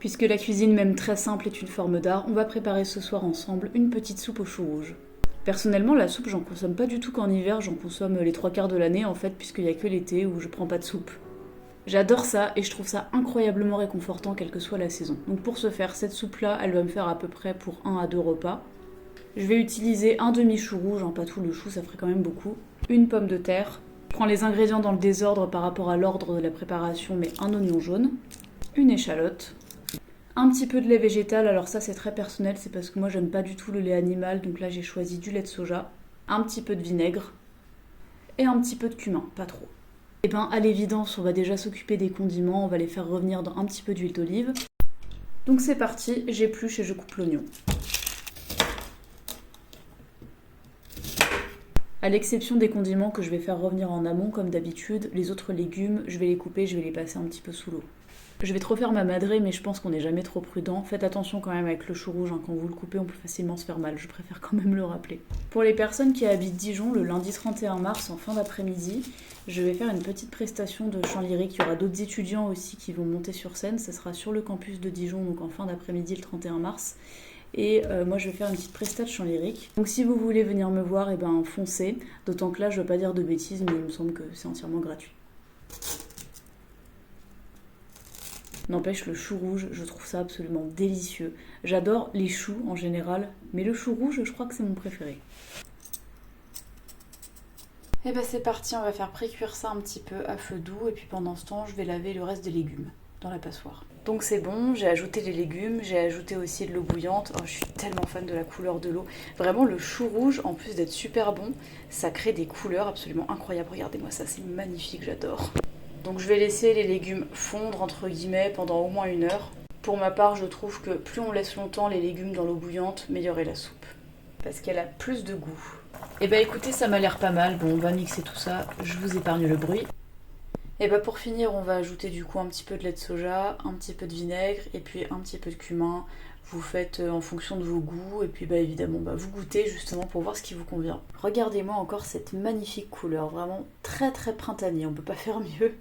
Puisque la cuisine même très simple est une forme d'art, on va préparer ce soir ensemble une petite soupe aux choux rouges. Personnellement, la soupe, j'en consomme pas du tout qu'en hiver, j'en consomme les trois quarts de l'année en fait, puisqu'il y a que l'été où je prends pas de soupe. J'adore ça et je trouve ça incroyablement réconfortant quelle que soit la saison. Donc pour ce faire, cette soupe-là, elle va me faire à peu près pour 1 à 2 repas. Je vais utiliser un demi-chou rouge, pas tout le chou, ça ferait quand même beaucoup. Une pomme de terre. Je prends les ingrédients dans le désordre par rapport à l'ordre de la préparation, mais un oignon jaune. Une échalote. Un petit peu de lait végétal, alors ça c'est très personnel, c'est parce que moi j'aime pas du tout le lait animal, donc là j'ai choisi du lait de soja. Un petit peu de vinaigre. Et un petit peu de cumin, pas trop. Et ben à l'évidence, on va déjà s'occuper des condiments, on va les faire revenir dans un petit peu d'huile d'olive. Donc c'est parti, j'épluche et je coupe l'oignon. À l'exception des condiments que je vais faire revenir en amont comme d'habitude, les autres légumes, je vais les couper, je vais les passer un petit peu sous l'eau. Je vais trop faire ma madrée, mais je pense qu'on n'est jamais trop prudent. Faites attention quand même avec le chou rouge, quand vous le coupez, on peut facilement se faire mal. Je préfère quand même le rappeler. Pour les personnes qui habitent Dijon, le lundi 31 mars, en fin d'après-midi, je vais faire une petite prestation de chant lyrique. Il y aura d'autres étudiants aussi qui vont monter sur scène. Ça sera sur le campus de Dijon, donc en fin d'après-midi le 31 mars. Et moi je vais faire une petite prestation de chant lyrique. Donc si vous voulez venir me voir, foncez. D'autant que là je ne veux pas dire de bêtises, mais il me semble que c'est entièrement gratuit. N'empêche, le chou rouge, je trouve ça absolument délicieux. J'adore les choux en général, mais le chou rouge, je crois que c'est mon préféré. Et ben c'est parti, on va faire précuire ça un petit peu à feu doux, et puis pendant ce temps, je vais laver le reste des légumes dans la passoire. Donc c'est bon, j'ai ajouté les légumes, j'ai ajouté aussi de l'eau bouillante. Oh, je suis tellement fan de la couleur de l'eau. Vraiment, le chou rouge, en plus d'être super bon, ça crée des couleurs absolument incroyables. Regardez-moi ça, c'est magnifique, j'adore. Donc je vais laisser les légumes fondre entre guillemets pendant au moins 1 heure. Pour ma part, je trouve que plus on laisse longtemps les légumes dans l'eau bouillante, meilleure est la soupe. Parce qu'elle a plus de goût. Et bah écoutez, ça m'a l'air pas mal. Bon, on va mixer tout ça, je vous épargne le bruit. Et bah pour finir, on va ajouter du coup un petit peu de lait de soja, un petit peu de vinaigre et puis un petit peu de cumin. Vous faites en fonction de vos goûts et puis bah évidemment vous goûtez justement pour voir ce qui vous convient. Regardez-moi encore cette magnifique couleur, vraiment très très printanier, on peut pas faire mieux.